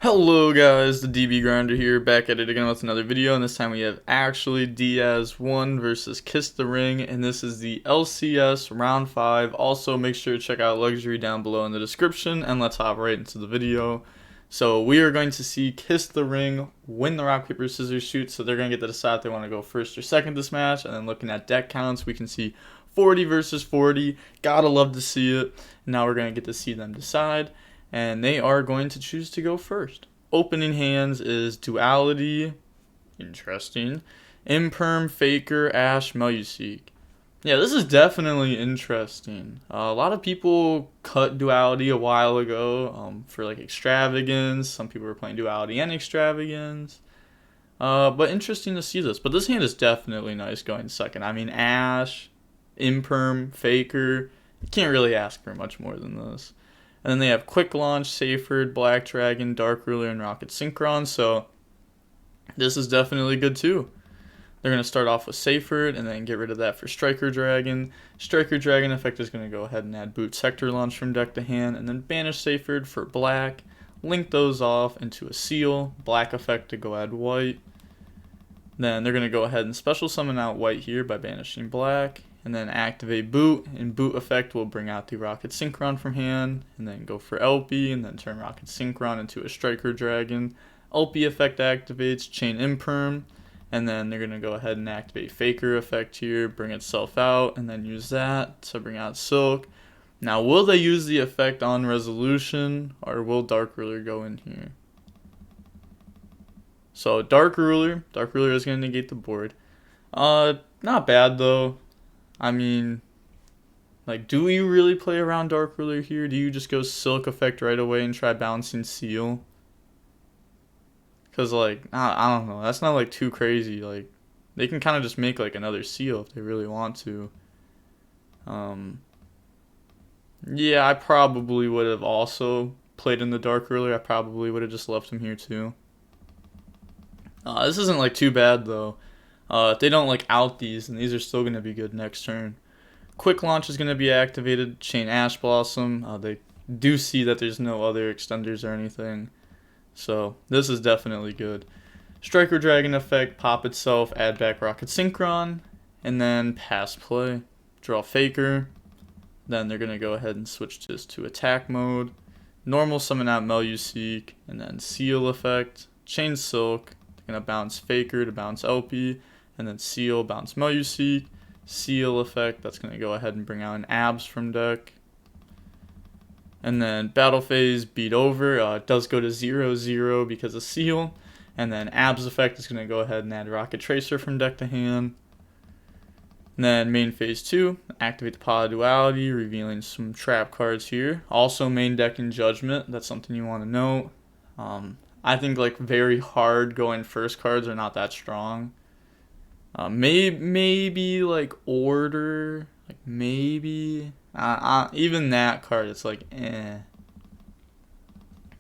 Hello guys, the DB Grinder here, back at it again with another video, and this time we have actually Diaz 1 versus Kiss the Ring, and this is the LCS round 5. Also make sure to check out Luxury down below in the description, and let's hop right into the video. So we are going to see Kiss the Ring win the rock, paper, scissors, shoot, so they're going to get to decide if they want to go first or second this match, and then looking at deck counts, we can see 40 versus 40, gotta love to see it. Now we're going to get to see them decide. And they are going to choose to go first. Opening hands is Duality, interesting. Imperm, Faker, Ashe, Meluseek. Yeah, this is definitely interesting. A lot of people cut Duality a while ago for like Extravagance. Some people were playing Duality and Extravagance. But interesting to see this. But this hand is definitely nice going second. I mean, Ashe, Imperm, Faker. You can't really ask for much more than this. And then they have Quick Launch, Seyfried, Black Dragon, Dark Ruler, and Rocket Synchron. So this is definitely good too. They're going to start off with Seyfried and then get rid of that for Striker Dragon. Striker Dragon effect is going to go ahead and add Boot Sector Launch from deck to hand. And then banish Seyfried for black. Link those off into a Seal. Black effect to go add white. Then they're going to go ahead and special summon out white here by banishing black. And then activate Boot, and Boot effect will bring out the Rocket Synchron from hand, and then go for LP, and then turn Rocket Synchron into a Striker Dragon. LP effect activates, chain Imperm, and then they're going to go ahead and activate Faker effect here, bring itself out, and then use that to bring out Silk. Now, will they use the effect on Resolution, or will Dark Ruler go in here? So, Dark Ruler is going to negate the board. Not bad though. I mean, like, do you really play around Dark Ruler here? Do you just go Silk effect right away and try bouncing Seal? Because, like, I don't know. That's not, like, too crazy. Like, they can kind of just make, like, another Seal if they really want to. Yeah, I probably would have also played in the Dark Ruler. I probably would have just left him here, too. This isn't, like, too bad, though. If they don't like out these, and these are still going to be good next turn. Quick Launch is going to be activated. Chain Ash Blossom. They do see that there's no other extenders or anything. So this is definitely good. Striker Dragon effect, pop itself, add back Rocket Synchron, and then pass play. Draw Faker. Then they're going to go ahead and switch this to attack mode. Normal summon out Meluseek, and then Seal effect. Chain Silk. They're going to bounce Faker to bounce LP. And then Seal, bounce Meluseek. Seal effect, that's going to go ahead and bring out an Abs from deck. And then Battle Phase, beat over. It does go to 0-0 because of Seal. And then Abs effect is going to go ahead and add Rocket Tracer from deck to hand. And then main phase 2, activate the Pod Duality, revealing some trap cards here. Also main deck in Judgment, that's something you want to note. I think like very hard going first cards are not that strong. Maybe like Order, like maybe even that card, it's like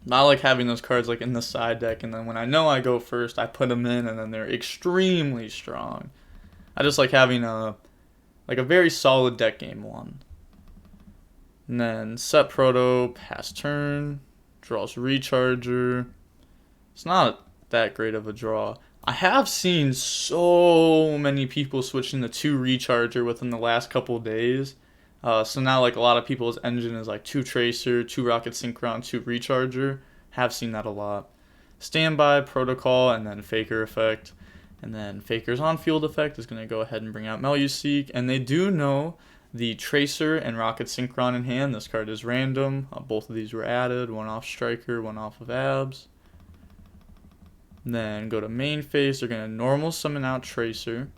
Not like having those cards like in the side deck, and then when I know I go first, I put them in, and then they're extremely strong. I just like having a very solid deck game one. And then set Proto, pass turn, draws Recharger. It's not that great of a draw. I have seen so many people switching to 2 Recharger within the last couple days. So now like a lot of people's engine is like 2 Tracer, 2 Rocket Synchron, 2 Recharger. Have seen that a lot. Standby, Protocol, and then Faker effect. And then Faker's on-field effect is going to go ahead and bring out Meluseek. And they do know the Tracer and Rocket Synchron in hand. This card is random. Both of these were added. One off Striker, one off of Abs. Then go to main phase, they're going to normal summon out Tracer.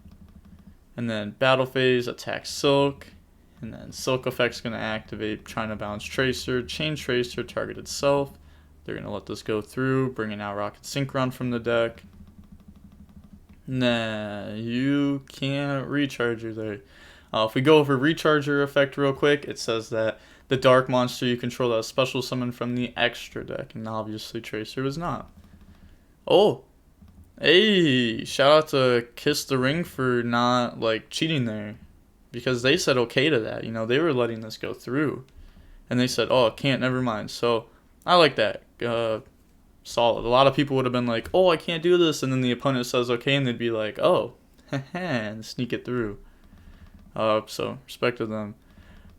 And then battle phase, attack Silk. And then Silk effect's going to activate, trying to bounce Tracer, chain Tracer, target itself. They're going to let this go through, bringing out Rocket Synchron from the deck. Nah, you can't Recharger there. If we go over Recharger effect real quick, it says that the Dark Monster you control has special summon from the extra deck. And obviously Tracer was not. Oh, hey, shout out to Kiss the Ring for not, like, cheating there. Because they said okay to that. You know, they were letting this go through. And they said, oh, can't, never mind. So, I like that. solid. A lot of people would have been like, oh, I can't do this, and then the opponent says okay, and they'd be like, oh, and sneak it through. So respect to them.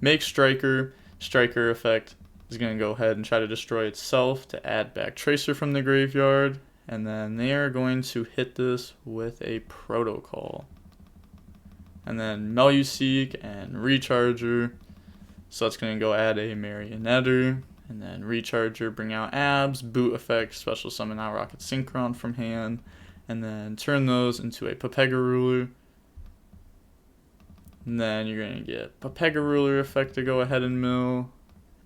Make Striker. Striker effect is going to go ahead and try to destroy itself to add back Tracer from the graveyard, and then they are going to hit this with a Protocol. And then Meluseek and Recharger. So that's going to go add a Marionetter. And then Recharger, bring out Abs, Boot effect, special summon out Rocket Synchron from hand. And then turn those into a Pepega Ruler. And then you're going to get Pepega Ruler effect to go ahead and mill.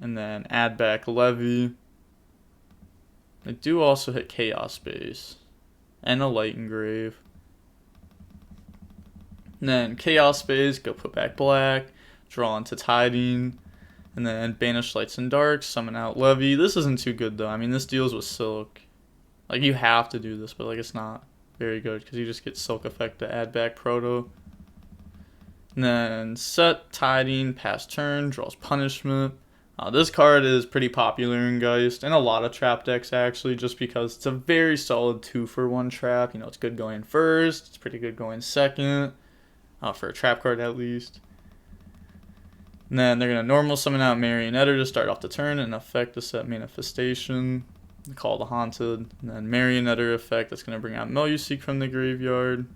And then add back Levy. They do also hit Chaos Base. And a Light Engrave. And then Chaos Base, go put back black, draw into Tiding, and then banish Lights and Darks, summon out Levy. This isn't too good though. I mean, this deals with Silk. Like, you have to do this, but like it's not very good because you just get Silk effect to add back Proto. And then set Tiding, pass turn, draws Punishment. This card is pretty popular in Geist, and a lot of trap decks actually, just because it's a very solid 2-for-1 trap. You know, it's good going first, it's pretty good going second. For a trap card at least. And then they're going to normal summon out Marionetter to start off the turn and effect to set Manifestation. Call the Haunted. And then Marionetter effect that's going to bring out Meluseek from the graveyard.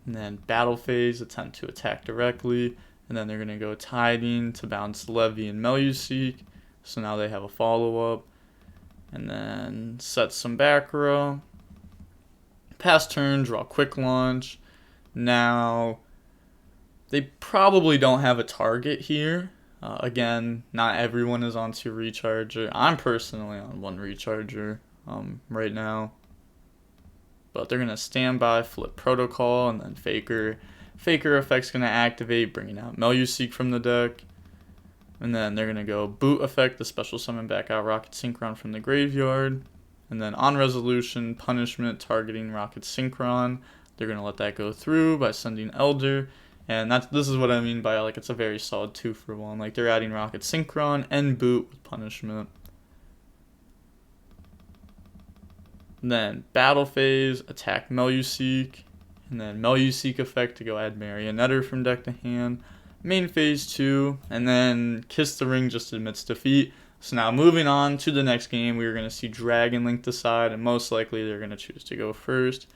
And then Battle Phase, attempt to attack directly. And then they're going to go Tiding to bounce Levy and Meluseek. So now they have a follow-up. And then set some back row. Pass turn, draw Quick Launch. Now they probably don't have a target here. Again, not everyone is on 2 Recharger. I'm personally on 1 Recharger right now. But they're going to stand by, flip Protocol, and then Faker. Faker effect's going to activate, bringing out Meluseek from the deck. And then they're going to go Boot effect, the special summon back out Rocket Synchron from the graveyard. And then on resolution, Punishment, targeting Rocket Synchron. They're going to let that go through by sending Elder. And this is what I mean by, like, it's a very solid 2-for-1. Like, they're adding Rocket Synchron and Boot with Punishment. And then Battle Phase, attack Meluseek. And then Meluseek effect to go add Marionetter from deck to hand. Main Phase 2. And then Kiss the Ring just admits defeat. So now moving on to the next game, we're going to see Dragon Link decide. And most likely they're going to choose to go first.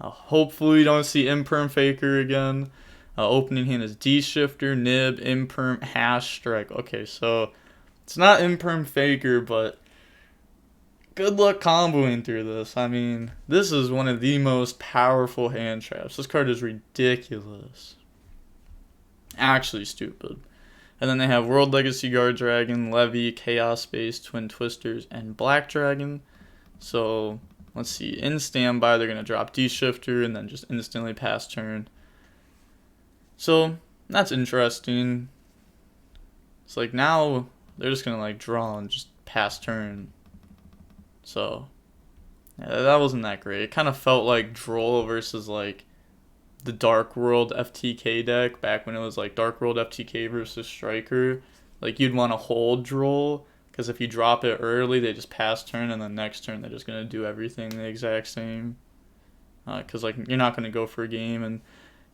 Hopefully we don't see Imperm Faker again. Opening hand is D-Shifter, Nib, Imperm, Hash, Strike. Okay, so it's not Imperm Faker, but good luck comboing through this. I mean, this is one of the most powerful hand traps. This card is ridiculous. Actually stupid. And then they have World Legacy Guard Dragon, Levy, Chaos Space, Twin Twisters, and Black Dragon. So let's see. In standby, they're going to drop D-Shifter and then just instantly pass turn. So that's interesting. It's like now they're just gonna like draw and just pass turn. So yeah, that wasn't that great. It kind of felt like Droll versus like the Dark World FTK deck back when it was like Dark World FTK versus Striker. Like you'd want to hold Droll because if you drop it early, they just pass turn, and then next turn they're just gonna do everything the exact same. Because like you're not gonna go for a game and.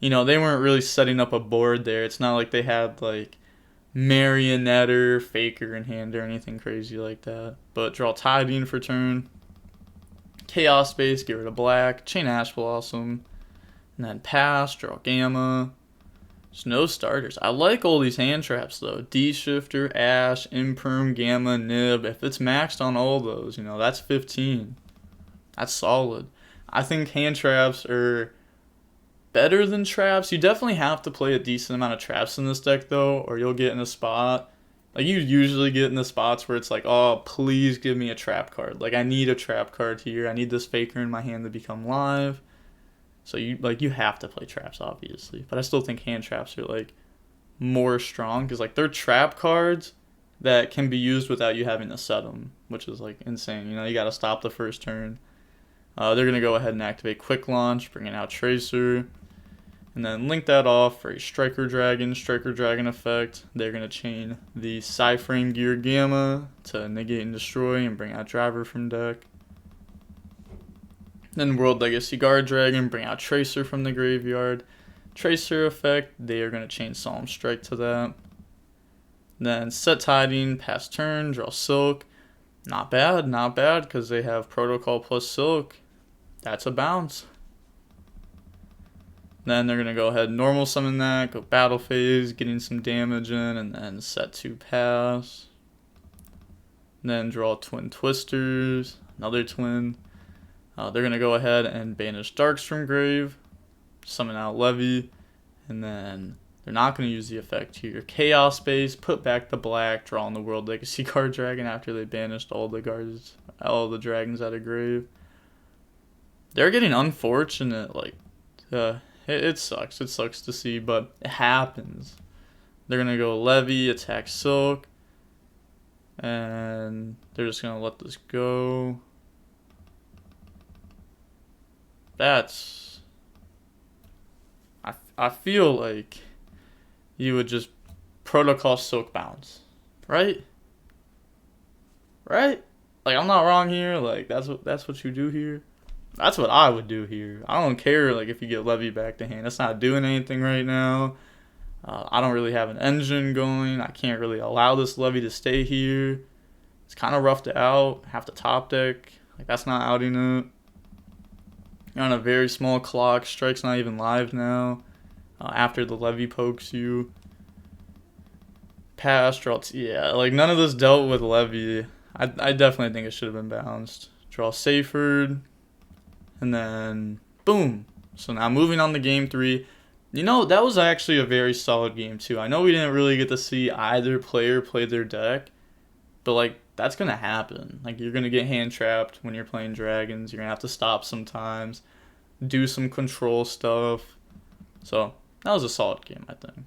You know, they weren't really setting up a board there. It's not like they had, like, Marionetter, Faker in hand or anything crazy like that. But draw Tiding for turn. Chaos Base, get rid of black. Chain Ash Blossom. And then pass, draw Gamma. There's no starters. I like all these hand traps, though. D-Shifter, Ash, Imperm, Gamma, Nib. If it's maxed on all those, you know, that's 15. That's solid. I think hand traps are better than traps. You definitely have to play a decent amount of traps in this deck though, or you'll get in a spot. Like you usually get in the spots where it's like, oh, please give me a trap card. Like I need a trap card here. I need this Faker in my hand to become live. So you have to play traps obviously. But I still think hand traps are like more strong because like they're trap cards that can be used without you having to set them, which is like insane. You know, you got to stop the first turn. They're going to go ahead and activate Quick Launch, bringing out Tracer. And then link that off for a Striker Dragon effect. They're going to chain the Psyframe Gear Gamma to negate and destroy and bring out Driver from deck. Then World Legacy Guard Dragon, bring out Tracer from the graveyard. Tracer effect, they are going to chain Solemn Strike to that. Then Set Tiding, pass turn, draw Silk. Not bad, because they have Protocol plus Silk. That's a bounce. Then they're going to go ahead and normal summon that, go Battle Phase, getting some damage in, and then set 2 pass. Then draw Twin Twisters, another twin. They're going to go ahead and banish Darks from grave, summon out Levy, and then they're not going to use the effect here. Chaos Base, put back the black, draw on the World Legacy Guard Dragon after they banished all the dragons out of grave. They're getting unfortunate, like, it sucks. It sucks to see, but it happens. They're going to go Levy, attack Silk, and they're just going to let this go. That's... I feel like you would just Protocol Silk bounce, right? Right? Like, I'm not wrong here. Like, that's what you do here. That's what I would do here. I don't care, like, if you get Levy back to hand. It's not doing anything right now. I don't really have an engine going. I can't really allow this Levy to stay here. It's kind of rough to out. Have to top deck. Like, that's not outing it. You're on a very small clock. Strike's not even live now. After the Levy pokes you. Pass, draw. Yeah, like, none of this dealt with Levy. I definitely think it should have been bounced. Draw Saferd. And then, boom. So now moving on to game 3. You know, that was actually a very solid game too. I know we didn't really get to see either player play their deck. But, like, that's going to happen. Like, you're going to get hand trapped when you're playing dragons. You're going to have to stop sometimes. Do some control stuff. So, that was a solid game, I think.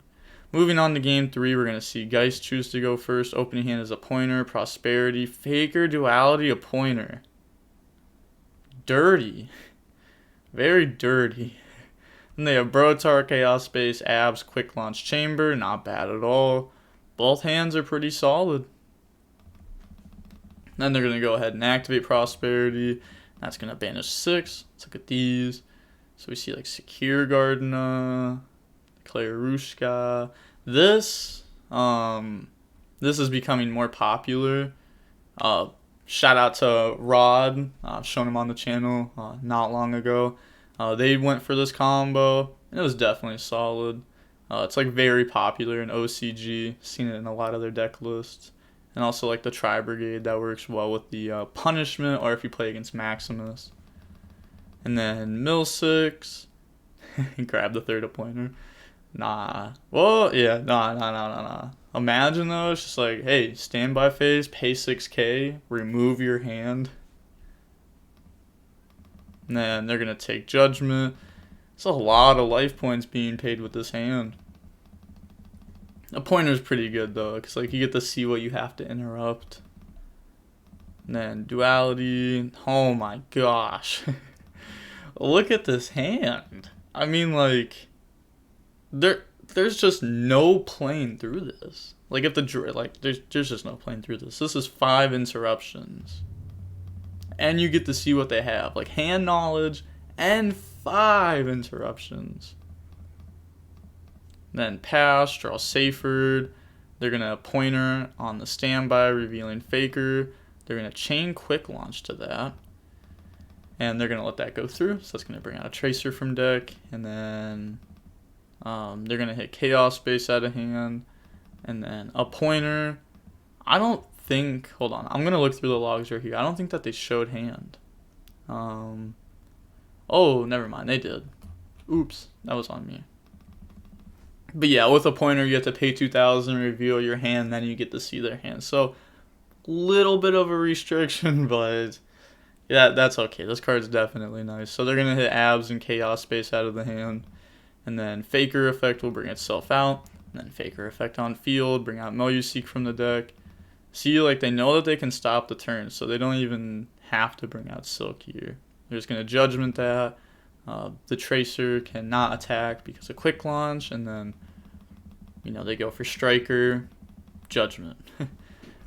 Moving on to game 3, we're going to see Geist choose to go first. Opening hand is a pointer. Prosperity. Faker. Duality. A pointer. Dirty. Very dirty. And they have Brotar, Chaos Space, Abs, Quick Launch Chamber. Not bad at all. Both hands are pretty solid. Then they're going to go ahead and activate Prosperity. That's going to banish 6. Let's look at these. So we see like Secure Gardena, Clarushka. This is becoming more popular. Shout out to Rod. I've shown him on the channel not long ago. They went for this combo, and it was definitely solid. It's like very popular in OCG. Seen it in a lot of their deck lists. And also like the Tri-Brigade, that works well with the Punishment, or if you play against Maximus. And then Mill 6. Grab the third pointer. Nah. Well, yeah, nah. Imagine though, it's just like, hey, standby phase, pay 6k, remove your hand. And then they're going to take Judgment. It's a lot of life points being paid with this hand. A pointer's pretty good though, because like you get to see what you have to interrupt. And then Duality. Oh my gosh. Look at this hand. I mean, like, there's just no playing through this. Like, if there's just no playing through this. This is 5 interruptions. And you get to see what they have. Like, hand knowledge and 5 interruptions. Then pass, draw Saferd. They're going to pointer on the standby, revealing Faker. They're going to chain Quick Launch to that. And they're going to let that go through. So that's going to bring out a Tracer from deck. And then they're going to hit Chaos Space out of hand. And then a pointer. I don't think... Hold on. I'm going to look through the logs right here. I don't think that they showed hand. Oh, never mind. They did. Oops. That was on me. But yeah, with a pointer, you have to pay 2,000, reveal your hand, then you get to see their hand. So, little bit of a restriction, but yeah, that's okay. This card's definitely nice. So they're going to hit Abs and Chaos Space out of the hand. And then Faker effect will bring itself out. And then Faker effect on field, bring out Meluseek from the deck. See, like, they know that they can stop the turn, so they don't even have to bring out Silk here. They're just going to Judgment that. The Tracer cannot attack because of Quick Launch, and then, you know, they go for Striker, Judgment.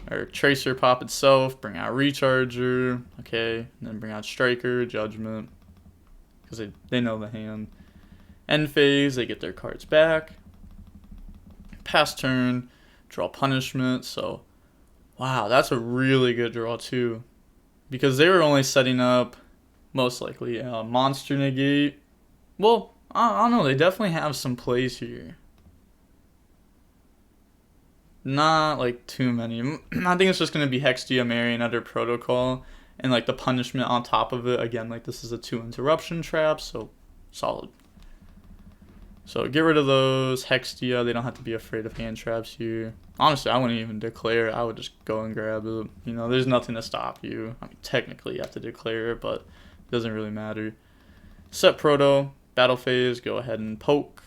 Or Tracer pop itself, bring out Recharger, okay, and then bring out Striker, Judgment. because they know the hand. End phase, they get their cards back. Pass turn, draw punishment. So, wow, that's a really good draw too. Because they were only setting up, most likely, monster negate. Well, I don't know, they definitely have some plays here. Not like too many. I think it's just going to be Hextia, Marionette, Protocol. And like the punishment on top of it. Again, like this is a 2 interruption trap, so solid. So get rid of those. Hextia, they don't have to be afraid of hand traps here. Honestly, I wouldn't even declare. I would just go and grab it. You know, there's nothing to stop you. I mean, technically you have to declare it, but it doesn't really matter. Set Proto, battle phase, go ahead and poke.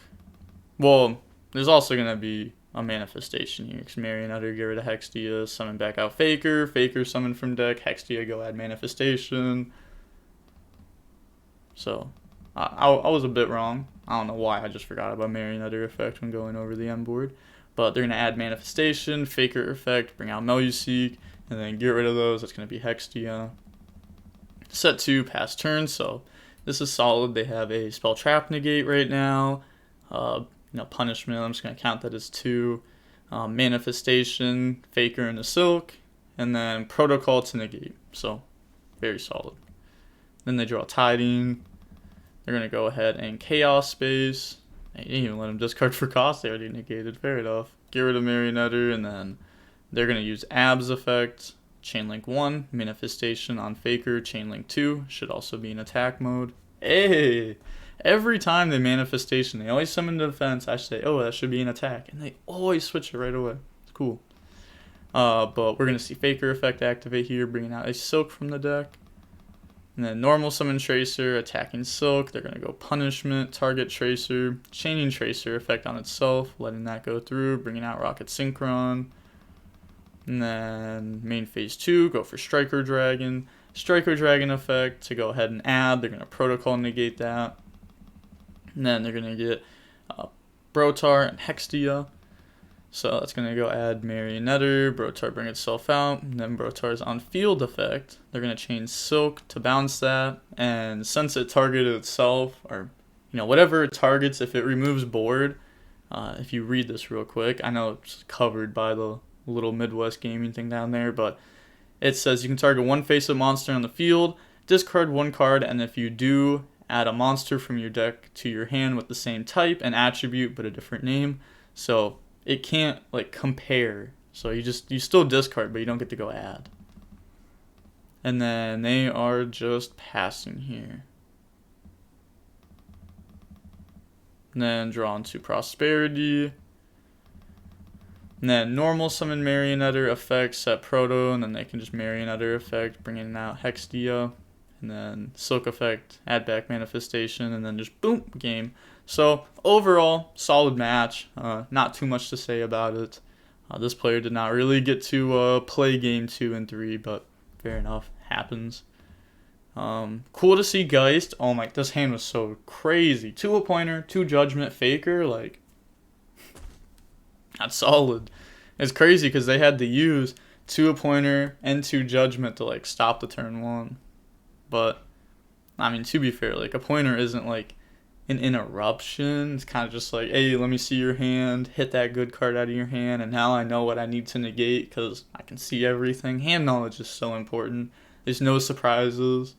Well, there's also going to be a manifestation here. Because Marionette, get rid of Hextia, summon back out Faker. Faker summon from deck. Hextia, go add manifestation. So, I was a bit wrong. I don't know why I just forgot about Marionette effect when going over the end board. But they're going to add manifestation, Faker effect, bring out Meluseek, and then get rid of those. That's going to be Hextia. Set 2, pass turn. So this is solid. They have a spell trap negate right now. Punishment. I'm just going to count that as 2. Manifestation, Faker and the Silk, and then Protocol to negate. So very solid. Then they draw Tiding. They're going to go ahead and Chaos Space. They didn't even let them discard for cost. They already negated. Fair enough. Get rid of Marionette, and then they're going to use Abs effect. Chainlink 1, Manifestation on Faker. Chainlink 2 should also be in attack mode. Hey! Every time they manifestation, they always summon defense. I say, oh, that should be an attack. And they always switch it right away. It's cool. But we're going to see Faker effect activate here, bringing out a Silk from the deck. And then normal summon Tracer, attacking Silk. They're going to go punishment, target Tracer, chaining Tracer effect on itself, letting that go through, bringing out Rocket Synchron. And then main phase 2, go for Striker Dragon. Striker Dragon effect to go ahead and add. They're going to Protocol negate that. And then they're going to get Brotar and Hextia. So that's going to go add Marionette, Brotar bring itself out, and then Brotar's on field effect. They're going to chain Silk to bounce that, and since it targeted itself, or whatever it targets, if it removes board, if you read this real quick, I know it's covered by the little Midwest gaming thing down there, but it says you can target one face-up monster on the field, discard 1 card, and if you do, add a monster from your deck to your hand with the same type and attribute but a different name. So it can't like compare. So you still discard, but you don't get to go add. And then they are just passing here. And then draw into Prosperity. And then normal summon Marionette effect, set Proto, and then they can just Marionette effect, bringing out Hextia. And then Silk effect, add back manifestation, and then just boom, game. So overall, solid match. Not too much to say about it. This player did not really get to play game 2 and 3, but fair enough, happens. Cool to see Geist. Oh my, this hand was so crazy. 2 a pointer, 2 judgment, Faker, like that's solid. It's crazy because they had to use 2 a pointer and 2 judgment to like stop the turn 1. But, I mean, to be fair, like, a pointer isn't, like, an interruption. It's kind of just like, hey, let me see your hand, hit that good card out of your hand, and now I know what I need to negate because I can see everything. Hand knowledge is so important. There's no surprises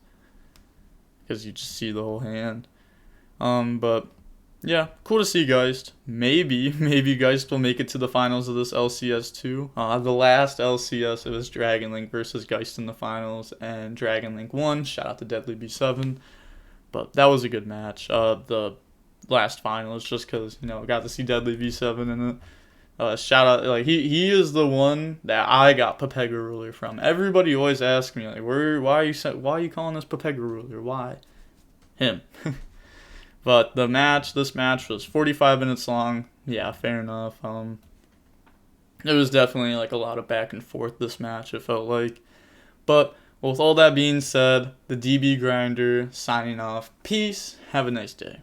because you just see the whole hand. But, yeah, cool to see Geist. Maybe Geist will make it to the finals of this LCS too. The last LCS, it was Dragon Link versus Geist in the finals, and Dragon Link won. Shout out to Deadly B7. But that was a good match. The last finals, just because, got to see Deadly B7 in it. Shout out, like, he is the one that I got Pepega Ruler from. Everybody always asks me, like, why are you calling this Pepega Ruler? Why? Him. But this match was 45 minutes long. Yeah, fair enough. It was definitely like a lot of back and forth this match, it felt like. But with all that being said, the DB Grinder signing off. Peace. Have a nice day.